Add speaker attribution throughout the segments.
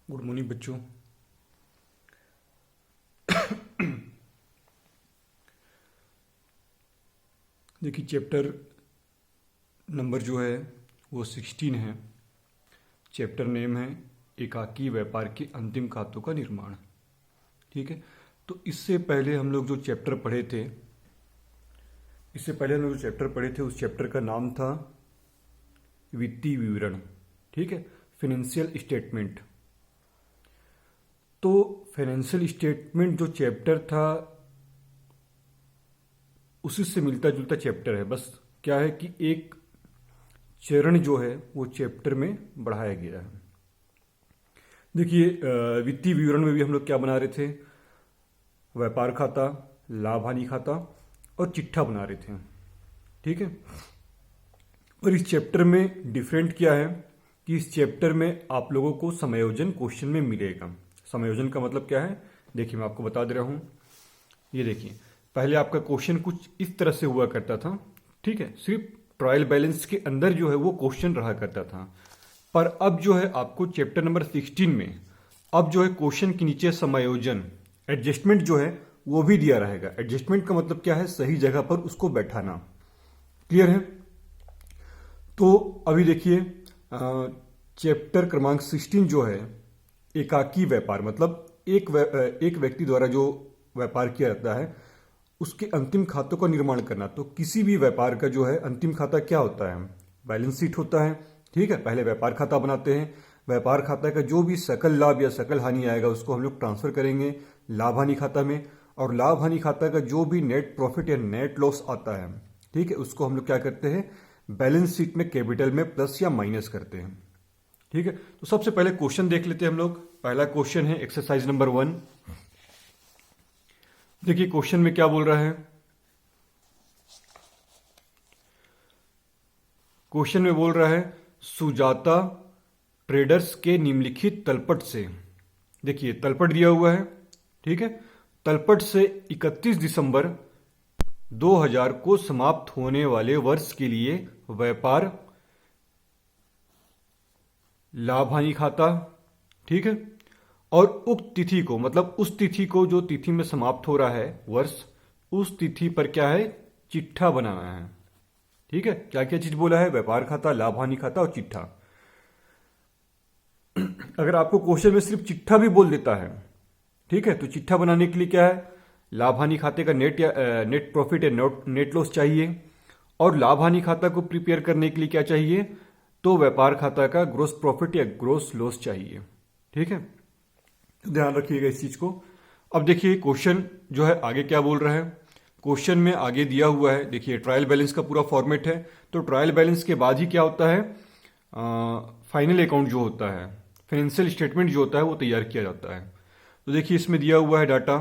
Speaker 1: Good morning बच्चों। देखिए chapter number जो है वो 16 है। चैप्टर नेम है एकाकी व्यापार के अंतिम खातों का निर्माण। ठीक है, तो इससे पहले हम लोग जो चैप्टर पढ़े थे उस चैप्टर का नाम था वित्तीय विवरण। ठीक है, फाइनेंशियल स्टेटमेंट। तो फाइनेंशियल स्टेटमेंट जो चैप्टर था उसी से मिलता जुलता चैप्टर है। बस क्या है कि एक चरण जो है वो चैप्टर में बढ़ाया गया है। देखिए वित्तीय विवरण में भी हम लोग क्या बना रहे थे, व्यापार खाता, लाभ हानि खाता और चिट्ठा बना रहे थे। ठीक है, और इस चैप्टर में डिफरेंट क्या है कि इस चैप्टर में आप लोगों को समायोजन क्वेश्चन में मिलेगा। समायोजन का मतलब क्या है, देखिए मैं आपको बता दे रहा हूं। ये देखिए, पहले आपका क्वेश्चन कुछ इस तरह से हुआ करता था। ठीक है, सिर्फ ट्रायल बैलेंस के अंदर जो है वो क्वेश्चन रहा करता था। पर अब जो है आपको चैप्टर नंबर 16 में अब जो है क्वेश्चन के नीचे समायोजन, एडजस्टमेंट जो है वो भी दिया रहेगा। एडजस्टमेंट का मतलब क्या है, सही जगह पर उसको बैठाना। क्लियर है? तो अभी देखिए चैप्टर क्रमांक 16 जो है एकाकी व्यापार, मतलब एक व्यक्ति द्वारा जो व्यापार किया जाता है उसके अंतिम खातों का निर्माण करना। तो किसी भी व्यापार का जो है अंतिम खाता क्या होता है, बैलेंस शीट होता है। ठीक है, पहले व्यापार खाता बनाते हैं। व्यापार खाता का जो भी सकल लाभ या सकल हानि आएगा उसको हम लोग ट्रांसफर करेंगे लाभ हानि खाता में, और लाभ हानि खाता का जो भी नेट प्रॉफिट या नेट लॉस आता है, ठीक है, उसको हम लोग क्या करते हैं, बैलेंस शीट में कैपिटल में प्लस या माइनस करते हैं। ठीक है, तो सबसे पहले क्वेश्चन देख लेते हैं हम लोग। पहला क्वेश्चन है एक्सरसाइज नंबर 1। देखिए क्वेश्चन में क्या बोल रहा है। क्वेश्चन में बोल रहा है सुजाता ट्रेडर्स के निम्नलिखित तलपट से, देखिए तलपट दिया हुआ है। ठीक है, तलपट से 31 दिसंबर 2000 को समाप्त होने वाले वर्ष के लिए व्यापार लाभ हानि खाता, ठीक है, और उक्त तिथि को, मतलब उस तिथि को जो तिथि में समाप्त हो रहा है वर्ष, उस तिथि पर क्या है, चिट्ठा बनाना है। ठीक है, क्या क्या चीज बोला है, व्यापार खाता, लाभ हानि खाता और चिट्ठा। अगर आपको क्वेश्चन में सिर्फ चिट्ठा भी बोल देता है, ठीक है, तो चिट्ठा बनाने के लिए क्या है, लाभ हानि खाते का नेट प्रॉफिट या नेट लॉस चाहिए, और लाभ हानि खाता को प्रिपेयर करने के लिए क्या चाहिए, तो व्यापार खाता का ग्रोस प्रॉफिट या ग्रोस लॉस चाहिए। ठीक है, तो ध्यान रखिएगा इस चीज को। अब देखिए क्वेश्चन जो है आगे क्या बोल रहा है। क्वेश्चन में आगे दिया हुआ है, देखिए ट्रायल बैलेंस का पूरा फॉर्मेट है। तो ट्रायल बैलेंस के बाद ही क्या होता है, फाइनल अकाउंट जो होता है, फाइनेंशियल स्टेटमेंट जो होता है वो तैयार किया जाता है। तो देखिए इसमें दिया हुआ है डाटा।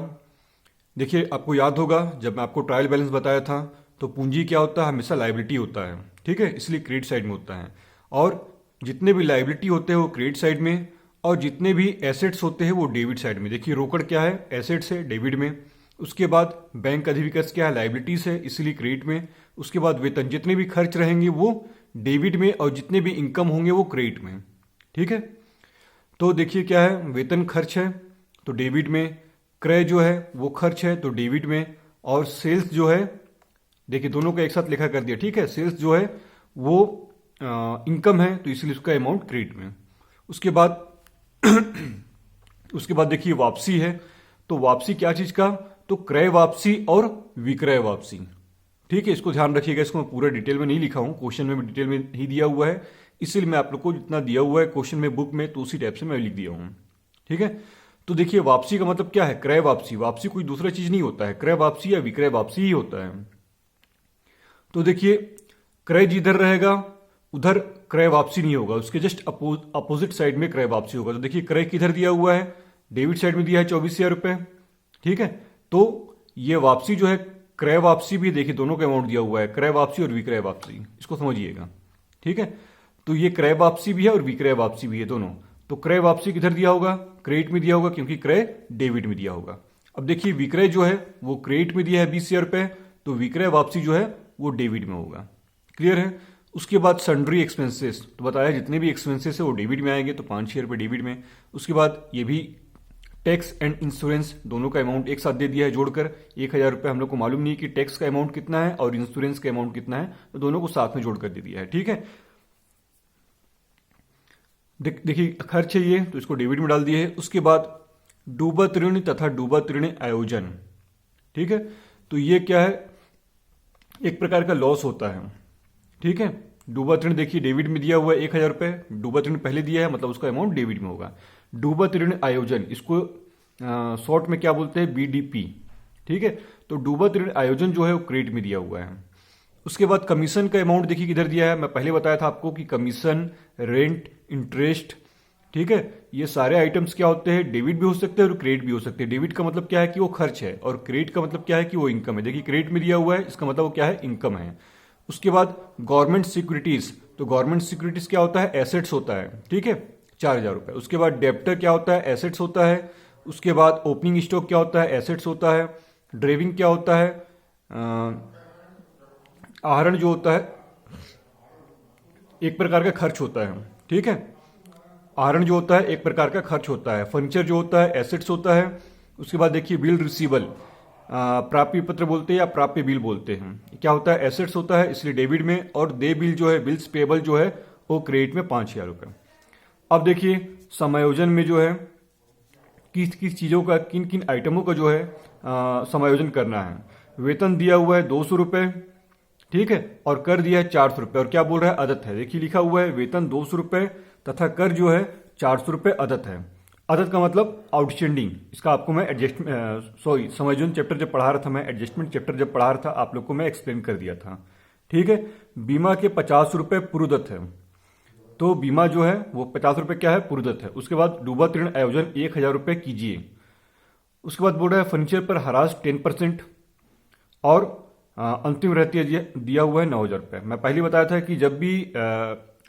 Speaker 1: देखिए आपको याद होगा जब मैं आपको ट्रायल बैलेंस बताया था तो पूंजी क्या होता है, हमेशा लाइबिलिटी होता है। ठीक है, इसलिए क्रेडिट साइड में होता है, और जितने भी लाइबिलिटी होते हैं वो क्रेडिट साइड में, और जितने भी एसेट्स होते हैं वो डेबिट साइड में। देखिए रोकड़ क्या है, एसेट्स है, डेबिट में। उसके बाद बैंक अधिविकर्ष क्या है, लाइबिलिटीज है, इसलिए क्रेडिट में। उसके बाद वेतन, जितने भी खर्च रहेंगे वो डेबिट में, और जितने भी इनकम होंगे वो क्रेडिट में। ठीक है, तो देखिए क्या है, वेतन खर्च है तो डेबिट में, क्रय जो है वो खर्च है तो डेबिट में, और सेल्स जो है, देखिए दोनों को एक साथ लिखा कर दिया। ठीक है, सेल्स जो है वो इनकम है तो इसलिए उसका अमाउंट क्रेडिट में। उसके बाद उसके बाद देखिए वापसी है, तो वापसी क्या चीज का, तो क्रय वापसी और विक्रय वापसी। ठीक है, इसको ध्यान रखिएगा, इसको मैं पूरा डिटेल में नहीं लिखा हूं, क्वेश्चन में डिटेल में ही दिया हुआ है, इसलिए मैं आप लोग को जितना दिया हुआ है क्वेश्चन में बुक में तो उसी टाइप से मैं लिख दिया हूं। ठीक है, तो देखिए वापसी का मतलब क्या है, क्रय वापसी। वापसी कोई दूसरा चीज नहीं होता है, क्रय वापसी या विक्रय वापसी ही होता है। तो देखिए क्रय जिधर रहेगा उधर क्रय वापसी नहीं होगा, उसके जस्ट अपोजिट साइड में क्रय वापसी होगा। तो देखिए क्रय किधर दिया हुआ है, डेबिट साइड में दिया है 24,000 रुपए। ठीक है, तो ये वापसी जो है क्रय वापसी भी, देखिए दोनों का अमाउंट दिया हुआ है, क्रय वापसी और विक्रय वापसी, इसको समझिएगा। ठीक है, तो ये क्रय वापसी भी है और विक्रय वापसी भी है दोनों। तो क्रय वापसी किधर दिया होगा, क्रेडिट में दिया होगा, क्योंकि क्रय डेबिट में दिया होगा। अब देखिए विक्रय जो है वो क्रेडिट में दिया है 20,000 रुपए, तो विक्रय वापसी जो है वो डेबिट में होगा। क्लियर है? उसके बाद सन्ड्री एक्सपेंसेस, तो बताया जितने भी एक्सपेंसेस है वो डेबिट में आएंगे, तो 5,000 रुपये डेबिट में। उसके बाद ये भी टैक्स एंड इंश्योरेंस दोनों का अमाउंट एक साथ दे दिया है जोड़कर 1,000 रुपये। हम लोग को मालूम नहीं है कि टैक्स का अमाउंट कितना है और इंश्योरेंस का अमाउंट कितना है, तो दोनों को साथ में जोड़कर दे दिया है। ठीक है, देखिए खर्च है ये, तो इसको डेबिट में डाल दिए है। उसके बाद डूबत ऋण तथा डूबत ऋण आयोजन। ठीक है, तो ये क्या है, एक प्रकार का लॉस होता है। ठीक है, डूबत ऋण देखिए डेबिट में दिया हुआ है 1,000 रुपये, डूबत ऋण पहले दिया है मतलब उसका अमाउंट डेबिट में होगा। डूबत ऋण आयोजन, इसको शॉर्ट में क्या बोलते हैं, बीडीपी। ठीक है, तो डूबत ऋण आयोजन जो है वो क्रेडिट में दिया हुआ है। उसके बाद कमीशन का अमाउंट देखिए किधर दिया है, मैं पहले बताया था आपको कि कमीशन, रेंट, इंटरेस्ट, ठीक है, ये सारे आइटम्स क्या होते हैं, डेबिट भी हो सकते हैं और क्रेडिट भी हो सकते हैं। डेबिट का मतलब क्या है कि वो खर्च है, और क्रेडिट का मतलब क्या है कि वो इनकम है। देखिए क्रेडिट में दिया हुआ है, इसका मतलब वो क्या है, इनकम है। उसके बाद गवर्नमेंट सिक्योरिटीज, तो गवर्नमेंट सिक्योरिटीज क्या होता है, एसेट्स होता है। ठीक है, 4,000 रुपये। उसके बाद डेप्टर क्या होता है, एसेट्स होता है। उसके बाद ओपनिंग स्टॉक क्या होता है, एसेट्स होता है। ड्राइविंग क्या होता है, आहरण जो होता है एक प्रकार का खर्च होता है। ठीक है, आहरण जो होता है एक प्रकार का खर्च होता है। फर्नीचर जो होता है एसेट्स होता है। उसके बाद देखिए बिल रिसीवल, प्राप्य पत्र बोलते हैं या प्राप्य बिल बोलते हैं, क्या होता है, एसेट्स होता है इसलिए डेबिट में। और दे बिल जो है, बिल्स पेबल जो है वो क्रेडिट में 5,000 रुपये। अब देखिए समायोजन में जो है किस किस चीज़ों का, किन किन आइटमों का जो है समायोजन करना है। वेतन दिया हुआ है 200 रुपये, ठीक है, और कर दिया है 400 रुपये। और क्या बोल रहा है, अदत है। देखिए लिखा हुआ है वेतन 200 रुपये तथा कर जो है 400 रुपये अदत है। अदत का मतलब आउटस्टैंडिंग। इसका आपको मैं समायोजन चैप्टर जब पढ़ा रहा था, मैं एडजस्टमेंट चैप्टर जब पढ़ा रहा था, आप लोग को मैं एक्सप्लेन कर दिया था। ठीक है, बीमा के 50 रुपये पूर्वदत्त है, तो बीमा जो है वो 50 रुपये क्या है, पूर्वदत्त है। उसके बाद डूबत ऋण आयोजन 1,000 रुपये कीजिए। उसके बाद बोल रहा है फर्नीचर पर हरास 10% और अंतिम रहतिया दिया हुआ है 9,000 रुपये। मैं पहले बताया था कि जब भी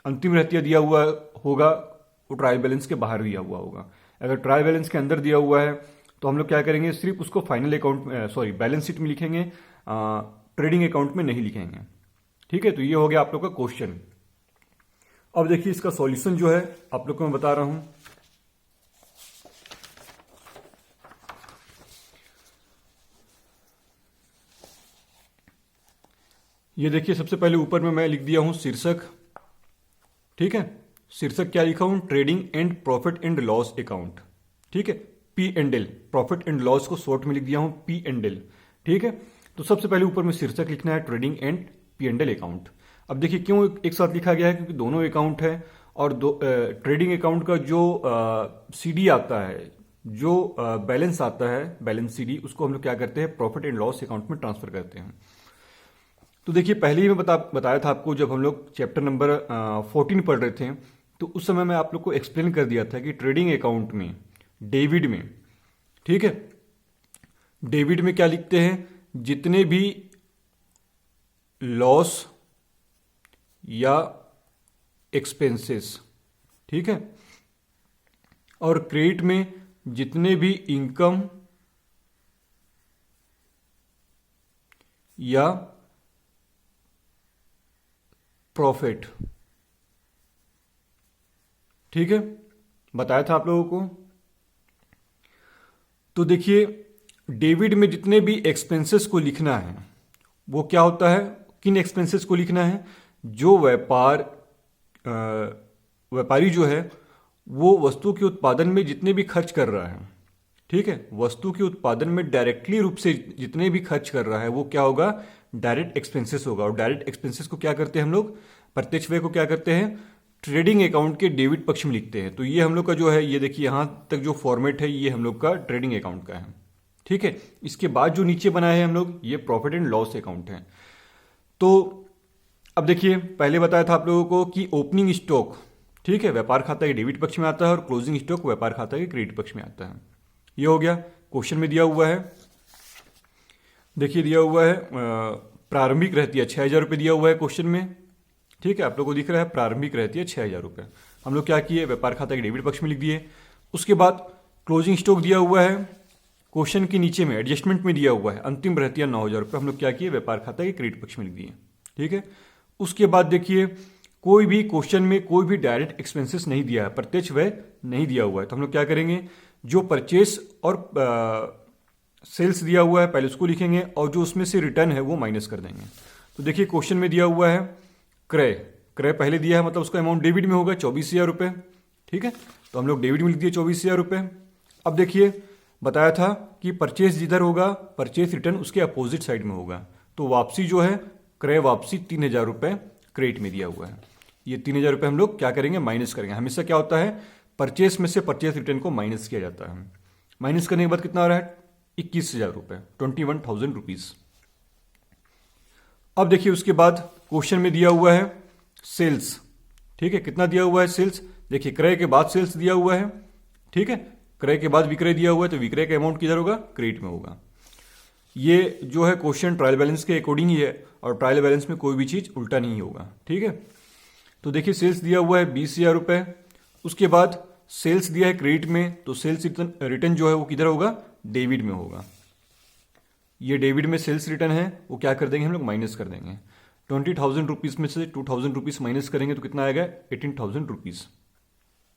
Speaker 1: अंतिम रहतिया दिया हुआ होगा वो ट्रायल बैलेंस के बाहर दिया हुआ होगा। अगर ट्रायल बैलेंस के अंदर दिया हुआ है तो हम लोग क्या करेंगे, सिर्फ उसको फाइनल अकाउंट बैलेंस शीट में लिखेंगे, ट्रेडिंग अकाउंट में नहीं लिखेंगे। ठीक है, तो ये हो गया आप लोग का क्वेश्चन। अब देखिए इसका सॉल्यूशन जो है आप लोग को मैं बता रहा हूं। ये देखिए सबसे पहले ऊपर में मैं लिख दिया हूं शीर्षक। ठीक है, शीर्षक क्या लिखा हूं, trading and profit and loss account. ठीक है, P&L, प्रॉफिट एंड लॉस को शॉर्ट में लिख दिया हूं P&L। ठीक है, तो सबसे पहले ऊपर में शीर्षक लिखना है ट्रेडिंग एंड P&L अकाउंट। अब देखिए क्यों एक साथ लिखा गया है, क्योंकि दोनों अकाउंट है और ट्रेडिंग अकाउंट का जो CD आता है, जो बैलेंस आता है, बैलेंस CD, उसको हम लोग क्या करते हैं, प्रॉफिट एंड लॉस अकाउंट में ट्रांसफर करते हैं। तो देखिए पहले ही मैं बताया था आपको, जब हम लोग चैप्टर नंबर 14 पढ़ रहे थे, तो उस समय मैं आप लोग को एक्सप्लेन कर दिया था कि ट्रेडिंग अकाउंट में डेबिट में, ठीक है, डेबिट में क्या लिखते हैं, जितने भी लॉस या एक्सपेंसेस, ठीक है, और क्रेडिट में जितने भी इनकम या प्रॉफिट। ठीक है, बताया था आप लोगों को। तो देखिए डेबिट में जितने भी एक्सपेंसेस को लिखना है वो क्या होता है, किन एक्सपेंसेस को लिखना है, जो व्यापारी जो है वो वस्तु के उत्पादन में जितने भी खर्च कर रहा है, ठीक है, वस्तु के उत्पादन में डायरेक्टली रूप से जितने भी खर्च कर रहा है वो क्या होगा, डायरेक्ट एक्सपेंसेस होगा। और डायरेक्ट एक्सपेंसेस को क्या करते हैं हम लोग, प्रत्यक्ष व्यय को क्या करते हैं, ट्रेडिंग अकाउंट के डेबिट पक्ष में लिखते हैं। तो ये हम लोग का जो है, ये देखिए यहां तक जो फॉर्मेट है ये हम लोग का ट्रेडिंग अकाउंट का है। ठीक है, इसके बाद जो नीचे बनाए हैं हम लोग, ये प्रॉफिट एंड लॉस अकाउंट है। तो अब देखिए पहले बताया था आप लोगों को कि ओपनिंग स्टॉक, ठीक है, व्यापार खाता के डेबिट पक्ष में आता है और क्लोजिंग स्टॉक व्यापार खाता के क्रेडिट पक्ष में आता है। ये हो गया, क्वेश्चन में दिया हुआ है। देखिए दिया हुआ है प्रारंभिक रहती है 6,000 रुपये दिया हुआ है क्वेश्चन में। ठीक है, आप लोग को दिख रहा है प्रारंभिक रहती है 6,000 रुपये। हम लोग क्या किए, व्यापार खाता के डेबिट पक्ष में लिख दिए। उसके बाद क्लोजिंग स्टॉक दिया हुआ है, क्वेश्चन के नीचे में एडजस्टमेंट में दिया हुआ है अंतिम रहती है 9,000 रुपये। हम लोग क्या किए, व्यापार खाता के क्रेडिट पक्ष में लिख दिए। ठीक है, उसके बाद देखिए कोई भी क्वेश्चन में कोई भी डायरेक्ट एक्सपेंसेस नहीं दिया है, प्रत्यक्ष व्यय नहीं दिया हुआ है, तो हम लोग क्या करेंगे, जो परचेस और सेल्स दिया हुआ है पहले उसको लिखेंगे और जो उसमें से रिटर्न है वो माइनस कर देंगे। तो देखिए क्वेश्चन में दिया हुआ है क्रय, क्रय पहले दिया है मतलब उसका अमाउंट डेबिट में होगा 24,000 रुपये, ठीक है, तो हम लोग डेबिट में लिख दिए 24,000 रुपये। अब देखिए बताया था कि परचेस जिधर होगा परचेस रिटर्न उसके अपोजिट साइड में होगा, तो वापसी जो है क्रय वापसी 3,000 रुपये क्रेडिट में दिया हुआ है। ये 3,000 रुपये हम लोग क्या करेंगे, माइनस करेंगे। हमेशा क्या होता है, परचेस में से परचेस रिटर्न को माइनस किया जाता है। माइनस करने के बाद कितना आ रहा है, 21,000 रुपये, 21,000 रुपीज। अब देखिए उसके बाद क्वेश्चन में दिया हुआ है सेल्स, ठीक है, कितना दिया हुआ है सेल्स, देखिए क्रय के बाद सेल्स दिया हुआ है, ठीक है, क्रय के बाद विक्रय दिया हुआ है, तो विक्रय का अमाउंट किधर होगा, क्रेडिट में होगा। ये जो है क्वेश्चन ट्रायल बैलेंस के अकॉर्डिंग ही है और ट्रायल बैलेंस में कोई भी चीज उल्टा नहीं होगा, ठीक है। तो देखिए सेल्स दिया हुआ है 20,000 रुपये, उसके बाद सेल्स दिया है क्रेडिट में, तो सेल्स रिटर्न जो है वो किधर होगा, डेबिट में होगा। ये डेबिट में सेल्स रिटर्न है वो क्या कर देंगे हम लोग, माइनस कर देंगे। 20,000 रुपीज में से 2,000 रुपीज माइनस करेंगे तो कितना आएगा, 18,000 रुपीज।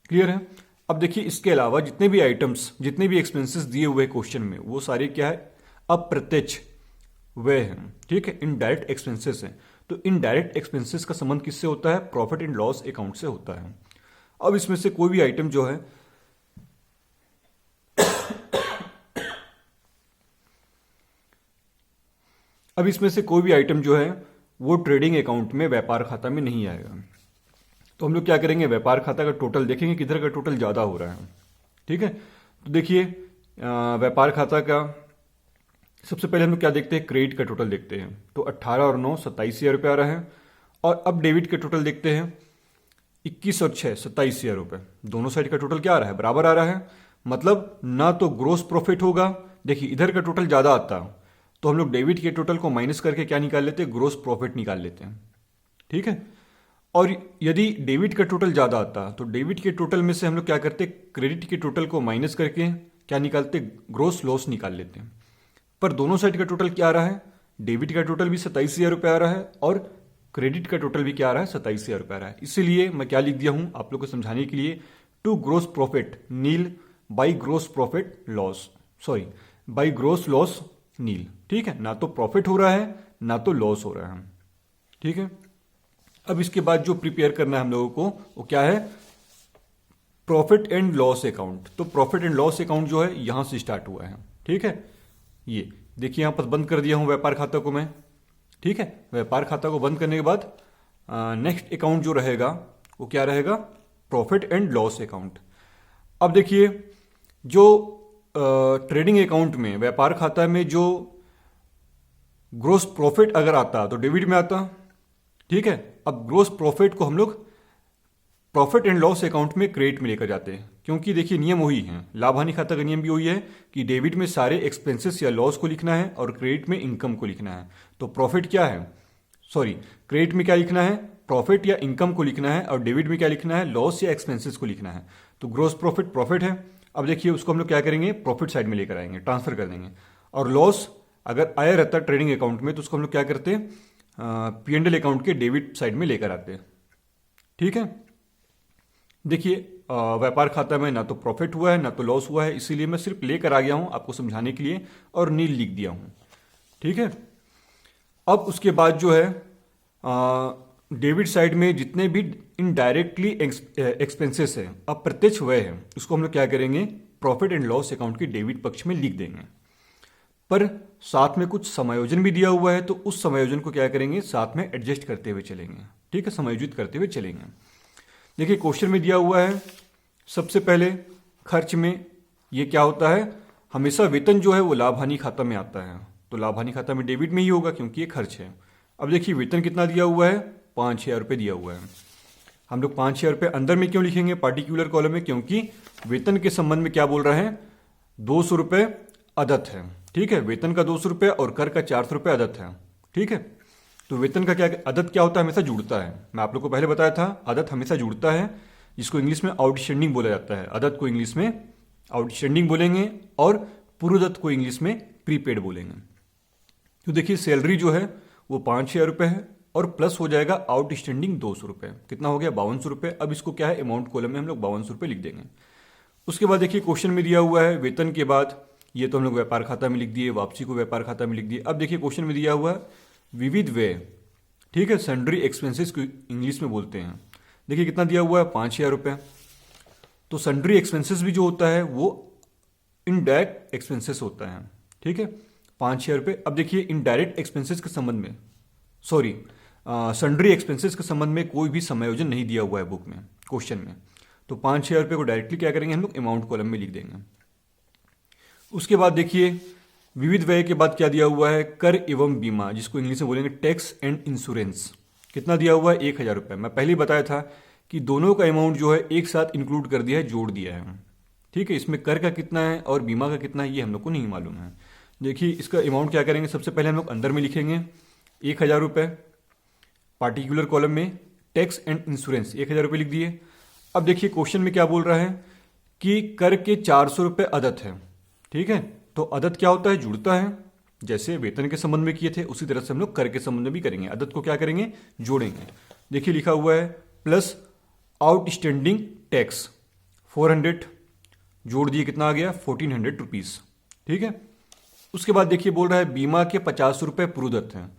Speaker 1: क्लियर है। अब देखिए इसके अलावा जितने भी आइटम्स, जितने भी एक्सपेंसेस दिए हुए क्वेश्चन में वो सारे क्या है, अप्रत्यक्ष व्यय है, ठीक है, इनडायरेक्ट एक्सपेंसेस है। तो इनडायरेक्ट एक्सपेंसेस का संबंध किससे होता है, प्रॉफिट एंड लॉस अकाउंट से होता है। अब इसमें से कोई भी आइटम जो है अब इसमें से कोई भी आइटम जो है वो ट्रेडिंग अकाउंट में, व्यापार खाता में नहीं आएगा। तो हम लोग क्या करेंगे, व्यापार खाता का टोटल देखेंगे किधर का टोटल ज्यादा हो रहा है, ठीक है। तो देखिए व्यापार खाता का सबसे पहले हम लोग क्या देखते हैं, क्रेडिट का टोटल देखते हैं, तो 18 और 9 27,000 रुपये आ रहा है। और अब डेबिट का टोटल देखते हैं, 21 और 6 27,000 रुपये, दोनों साइड का टोटल क्या आ रहा है, बराबर आ रहा है। मतलब ना तो ग्रोस प्रॉफिट होगा, देखिए इधर का टोटल ज्यादा आता तो हम लोग डेबिट के टोटल को माइनस करके क्या निकाल लेते हैं, ग्रोस प्रॉफिट निकाल लेते हैं, ठीक है। और यदि डेबिट का टोटल ज्यादा आता तो डेबिट के टोटल में से हम लोग क्या करते, क्रेडिट के टोटल को माइनस करके क्या निकालते, ग्रोस लॉस निकाल लेते हैं। पर दोनों साइड का टोटल क्या आ रहा है, डेबिट का टोटल भी 27,000 रुपये आ रहा है और क्रेडिट का टोटल भी क्या आ रहा है, 27,000 रुपये आ रहा है। इसीलिए मैं क्या लिख दिया हूं आप लोग को समझाने के लिए, to gross profit nil by gross profit loss, sorry by gross loss nil, ठीक है, ना तो प्रॉफिट हो रहा है ना तो लॉस हो रहा है, ठीक है। अब इसके बाद जो प्रिपेयर करना है हम लोगों को वो क्या है, प्रॉफिट एंड लॉस अकाउंट। तो प्रॉफिट एंड लॉस अकाउंट जो है यहां से स्टार्ट हुआ है, ठीक है। ये देखिए यहां पर बंद कर दिया हूं व्यापार खाता को मैं, ठीक है। व्यापार खाता को बंद करने के बाद नेक्स्ट अकाउंट जो रहेगा वो क्या रहेगा, प्रॉफिट एंड लॉस अकाउंट। अब देखिए जो ट्रेडिंग अकाउंट में, व्यापार खाता में जो ग्रोस प्रॉफिट अगर आता तो डेबिट में आता, ठीक है। अब ग्रोस प्रॉफिट को हम लोग प्रॉफिट एंड लॉस अकाउंट में क्रेडिट में लेकर जाते हैं, क्योंकि देखिए नियम वही है, लाभ हानि खाता का नियम भी वही है कि डेबिट में सारे एक्सपेंसेस या लॉस को लिखना है और क्रेडिट में इनकम को लिखना है। तो प्रॉफिट क्या है, सॉरी क्रेडिट में क्या लिखना है, प्रॉफिट या इनकम को लिखना है, और डेबिट में क्या लिखना है, लॉस या एक्सपेंसेस को लिखना है। तो ग्रोस प्रॉफिट प्रॉफिट है। अब देखिए उसको हम लोग क्या करेंगे, प्रॉफिट साइड में लेकर आएंगे, ट्रांसफर कर देंगे। और लॉस अगर आया रहता ट्रेडिंग अकाउंट में तो उसको हम लोग क्या करते हैं, P&L अकाउंट के डेबिट साइड में लेकर आते हैं, ठीक है। देखिए व्यापार खाता में ना तो प्रॉफिट हुआ है ना तो लॉस हुआ है, इसीलिए मैं सिर्फ लेकर आ गया हूं आपको समझाने के लिए और नील लिख दिया हूं, ठीक है। अब उसके बाद जो है डेबिट साइड में जितने भी इनडायरेक्टली एक्सपेंसेस है, अप्रत्यक्ष व्यय है, उसको हम लोग क्या करेंगे, प्रॉफिट एंड लॉस अकाउंट के डेबिट पक्ष में लिख देंगे। पर साथ में कुछ समायोजन भी दिया हुआ है, तो उस समायोजन को क्या करेंगे, साथ में एडजस्ट करते हुए चलेंगे, ठीक है, समायोजित करते हुए चलेंगे। देखिए क्वेश्चन में दिया हुआ है सबसे पहले खर्च में, ये क्या होता है, हमेशा वेतन जो है वो लाभ हानि खाता में आता है, तो लाभ हानि खाता में डेबिट में ही होगा क्योंकि ये खर्च है। अब देखिए वेतन कितना दिया हुआ है, 5,000 रुपये दिया हुआ है। हम लोग 5,000 रुपये अंदर में क्यों लिखेंगे, पार्टिकुलर कॉलम में, क्योंकि वेतन के संबंध में क्या बोल रहे हैं, 200 रुपये अदत्त है, ठीक है। वेतन का 200 रुपये और कर का 400 रुपये अदत्त है, ठीक है। तो वेतन का क्या, अदत्त क्या होता है, हमेशा जुड़ता है। मैं आप लोग को पहले बताया था अदत्त हमेशा जुड़ता है, जिसको इंग्लिश में आउटस्टैंडिंग बोला जाता है। अदत्त को इंग्लिश में आउटस्टैंडिंग बोलेंगे और पूर्वदत्त को इंग्लिश में प्रीपेड बोलेंगे। तो देखिए सैलरी जो है वो 5,000 रुपये है, और प्लस हो जाएगा आउटस्टैंडिंग 200 रुपये। कितना हो गया? 5200 रुपये। अब इसको क्या है, अमाउंट कॉलम में हम लोग 5200 रुपये लिख देंगे। उसके बाद देखिए क्वेश्चन में दिया हुआ है वेतन के बाद, ये तो हम लोग व्यापार खाता में लिख दिए, वापसी को व्यापार खाता में लिख दिए। अब देखिए क्वेश्चन में दिया हुआ है विविध व्यय, ठीक है, सन्ड्री एक्सपेंसेस को इंग्लिश में बोलते हैं। देखिए कितना दिया हुआ है, 5000 रुपये। तो सन्ड्री एक्सपेंसेस भी जो होता है वो इनडायरेक्ट एक्सपेंसेस होता है, ठीक है, 5000 रुपये। अब देखिए इनडायरेक्ट एक्सपेंसेस के संबंध में, सॉरी, सन्ड्री एक्सपेंसेस के संबंध में कोई भी समायोजन नहीं दिया हुआ है बुक में, क्वेश्चन में। तो 5000 रुपये को डायरेक्टली क्या करेंगे हम लोग, अमाउंट कॉलम में लिख देंगे। उसके बाद देखिए विविध व्यय के बाद क्या दिया हुआ है, कर एवं बीमा, जिसको इंग्लिश में बोलेंगे टैक्स एंड इंश्योरेंस। कितना दिया हुआ है, 1000 रुपये। मैं पहले ही बताया था कि दोनों का अमाउंट जो है एक साथ इंक्लूड कर दिया है, जोड़ दिया है, ठीक है। इसमें कर का कितना है और बीमा का कितना है ये हम लोग को नहीं मालूम है। देखिए इसका अमाउंट क्या करेंगे, सबसे पहले हम लोग अंदर में लिखेंगे 1000 रुपये, पार्टिकुलर कॉलम में टैक्स एंड इंश्योरेंस 1000 रुपये लिख दिए। अब देखिए क्वेश्चन में क्या बोल रहा है कि कर के 400 रुपये अदत है, ठीक है। तो अदत क्या होता है, जुड़ता है, जैसे वेतन के संबंध में किए थे उसी तरह से हम लोग कर के संबंध में भी करेंगे। अदत को क्या करेंगे, जोड़ेंगे। देखिए लिखा हुआ है प्लस आउटस्टैंडिंग टैक्स 400, जोड़ दिए, कितना आ गया, 1400 रुपीज, ठीक है। उसके बाद देखिए बोल रहा है बीमा के 50 रुपये पूर्वदत्त हैं।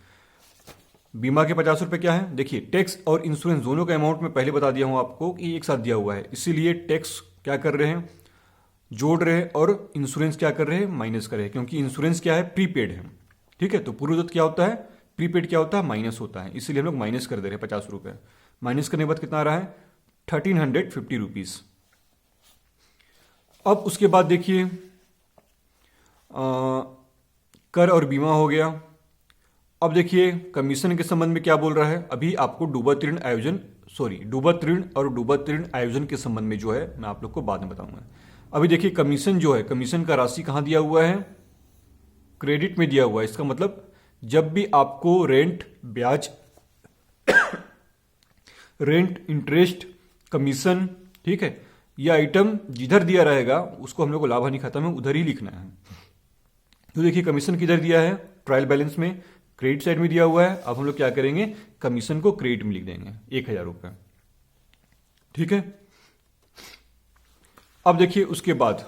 Speaker 1: बीमा के 50 रुपये क्या है, देखिए टैक्स और इंश्योरेंस दोनों का अमाउंट मैं पहले बता दिया हूं आपको कि एक साथ दिया हुआ है, इसीलिए टैक्स क्या कर रहे हैं, जोड़ रहे हैं, और इंश्योरेंस क्या कर रहे हैं, माइनस कर रहे हैं, क्योंकि इंश्योरेंस क्या है, प्रीपेड है, ठीक है। तो पूर्वदत्त क्या होता है, प्रीपेड क्या होता है, माइनस होता है, इसीलिए हम लोग माइनस कर दे रहे हैं 50 रुपये। माइनस करने के बाद कितना आ रहा है, 1350 रुपीज। अब उसके बाद देखिए कर और बीमा हो गया। अब देखिए कमीशन के संबंध में क्या बोल रहा है, अभी आपको डूबत ऋण आयोजन, सॉरी, डूबत ऋण और डूबत ऋण आयोजन के संबंध में जो है मैं आप लोग को बाद में बताऊंगा। अभी देखिए कमीशन जो है, कमीशन का राशि कहां दिया हुआ है, क्रेडिट में दिया हुआ है। इसका मतलब जब भी आपको रेंट, ब्याज, रेंट, इंटरेस्ट, कमीशन, ठीक है, यह आइटम जिधर दिया रहेगा उसको हम लोग को लाभ हानि खाता में उधर ही लिखना है। तो देखिए कमीशन किधर दिया है, ट्रायल बैलेंस में क्रेडिट साइड में दिया हुआ है। अब हम लोग क्या करेंगे, कमीशन को क्रेडिट में लिख देंगे 1000 रुपये, ठीक है। अब देखिए उसके बाद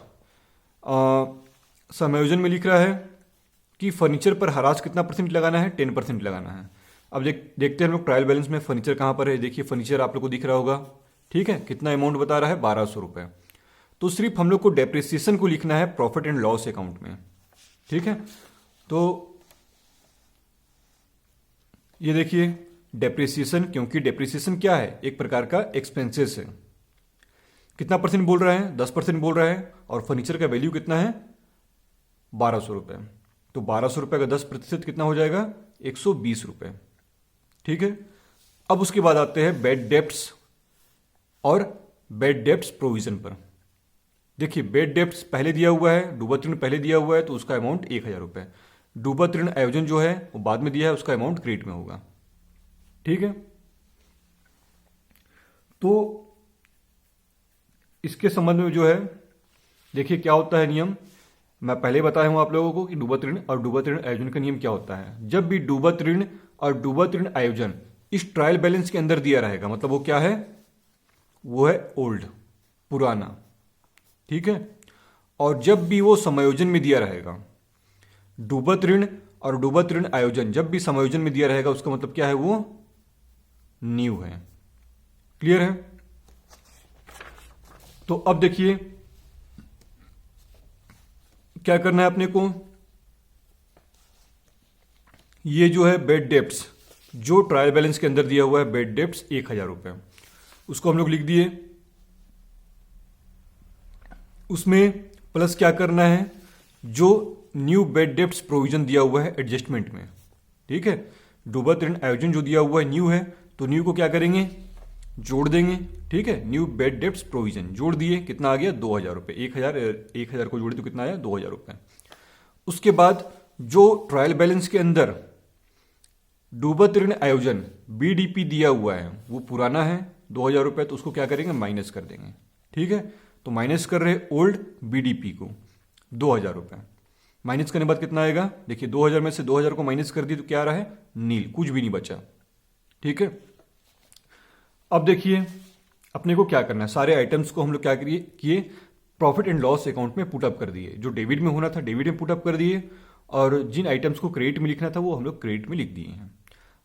Speaker 1: समायोजन में लिख रहा है कि फर्नीचर पर हराज कितना % लगाना है, 10% लगाना है। अब देखते हैं हम लोग ट्रायल बैलेंस में फर्नीचर कहां पर है। देखिए फर्नीचर आप लोग को दिख रहा होगा, ठीक है। कितना अमाउंट बता रहा है, 1200 रुपये। तो सिर्फ हम लोग को डेप्रिसिएशन को लिखना है प्रॉफिट एंड लॉस अकाउंट में, ठीक है। तो ये देखिए डेप्रिसिएशन, क्योंकि डेप्रिसिएशन क्या है, एक प्रकार का एक्सपेंसेस है। कितना % बोल रहा है, 10% बोल रहा है, और फर्नीचर का वैल्यू कितना है, 1200 रुपये। तो 1200 रुपये का 10% कितना हो जाएगा, 120 रुपये, ठीक है। अब उसके बाद आते हैं बैड डेप्ट्स और बैड डेप्ट्स प्रोविजन पर। देखिए बैड डेप्ट्स पहले दिया हुआ है, डूबत ऋण पहले दिया हुआ है, तो उसका अमाउंट 1000 रुपये। डूबत ऋण आयोजन जो है वो बाद में दिया है, उसका अमाउंट क्रेडिट में होगा, ठीक है। तो इसके संबंध में जो है देखिए क्या होता है नियम, मैं पहले बताया हूं आप लोगों को कि डूबत ऋण और डूबत ऋण आयोजन का नियम क्या होता है। जब भी डूबत ऋण और डूबत ऋण आयोजन इस ट्रायल बैलेंस के अंदर दिया रहेगा, मतलब वो क्या है, वो है ओल्ड, पुराना, ठीक है। और जब भी वो समायोजन में दिया रहेगा, डूबत ऋण और डूबत ऋण आयोजन जब भी समायोजन में दिया रहेगा, उसका मतलब क्या है, वो न्यू है। क्लियर है। तो अब देखिए क्या करना है अपने को, ये जो है बेड डेप्ट्स जो ट्रायल बैलेंस के अंदर दिया हुआ है, बेड डेप्ट्स 1000 रुपये, उसको हम लोग लिख दिए। उसमें प्लस क्या करना है, जो न्यू बेड डेप्ट्स प्रोविजन दिया हुआ है एडजस्टमेंट में, ठीक है। डूबत ऋण आयोजन जो दिया हुआ है न्यू है, तो न्यू को क्या करेंगे, जोड़ देंगे, ठीक है। न्यू बेड डेप्ट्स प्रोविजन जोड़ दिए, कितना आ गया, 2000 रुपये। 1000 को जोड़े तो कितना आया, 2000 रुपये। उसके बाद जो ट्रायल बैलेंस के अंदर डूबत ऋण आयोजन बीडीपी दिया हुआ है वो पुराना है, 2000 रुपये, तो उसको क्या करेंगे, माइनस कर देंगे, ठीक है। तो माइनस कर रहे ओल्ड बीडीपी को 2000 रुपये। माइनस करने के बाद कितना आएगा, देखिए 2000 में से 2000 को माइनस कर दिए तो क्या आ रहा है, नील, कुछ भी नहीं बचा, ठीक है। अब देखिए अपने को क्या करना है, सारे आइटम्स को हम लोग क्या किए, प्रॉफिट एंड लॉस अकाउंट में पुटअप कर दिए। जो डेबिट में होना था डेबिट में पुटअप कर दिए, और जिन आइटम्स को क्रेडिट में लिखना था वो हम लोग क्रेडिट में लिख दिए हैं।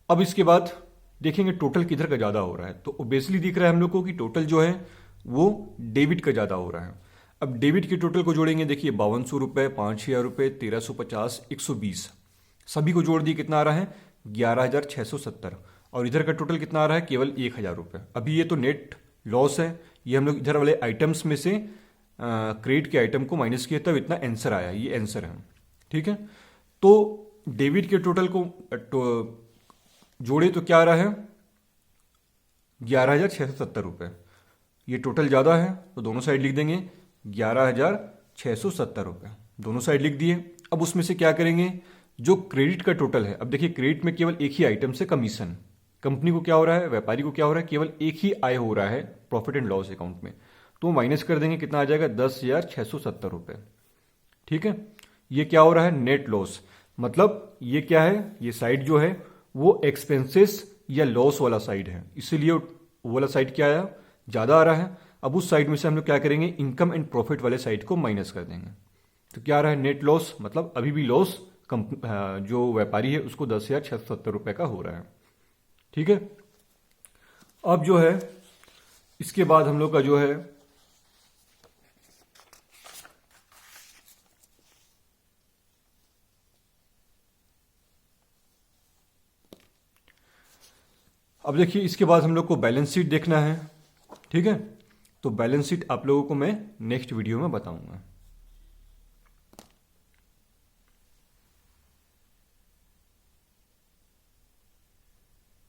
Speaker 1: अब इसके बाद देखेंगे टोटल किधर का ज़्यादा हो रहा है, तो ओबियसली दिख रहा है हम लोग को कि टोटल जो है वो डेबिट का ज़्यादा हो रहा है। अब डेबिट के टोटल को जोड़ेंगे, देखिए 5200 रुपये, 5000 रुपये, 1350, 120, सभी को जोड़ दिए कितना आ रहा है 11670। और इधर का टोटल कितना आ रहा है केवल 1000 रुपये। अभी ये तो नेट लॉस है, ये हम लोग इधर वाले आइटम्स में से क्रेडिट के आइटम को माइनस किया तब इतना आंसर आया, ये आंसर है। ठीक है, तो डेबिट के टोटल को जोड़े तो क्या आ रहा है 11670 रुपये। ये टोटल ज़्यादा है तो दोनों साइड लिख देंगे 11670 रुपये, दोनों साइड लिख दिए। अब उसमें से क्या करेंगे, जो क्रेडिट का टोटल है, अब देखिए क्रेडिट में केवल एक ही आइटम से कमीशन, कंपनी को क्या हो रहा है, व्यापारी को क्या हो रहा है, केवल एक ही आय हो रहा है प्रॉफिट एंड लॉस अकाउंट में, तो माइनस कर देंगे, कितना आ जाएगा 10,670 रुपये। ठीक है, ये क्या हो रहा है नेट लॉस, मतलब ये क्या है, ये साइड जो है वो एक्सपेंसेस या लॉस वाला साइड है, इसीलिए वो वाला साइड क्या आया ज़्यादा आ रहा है। अब उस साइड में से हम लोग क्या करेंगे, इनकम एंड प्रॉफिट वाले साइड को माइनस कर देंगे, तो क्या आ रहा है नेट लॉस, मतलब अभी भी लॉस जो व्यापारी है उसको 10,670 रुपये का हो रहा है। ठीक है, अब जो है इसके बाद हम लोग का जो है अब देखिए इसके बाद हम लोग को बैलेंस शीट देखना है। ठीक है, तो बैलेंस शीट आप लोगों को मैं नेक्स्ट वीडियो में बताऊंगा।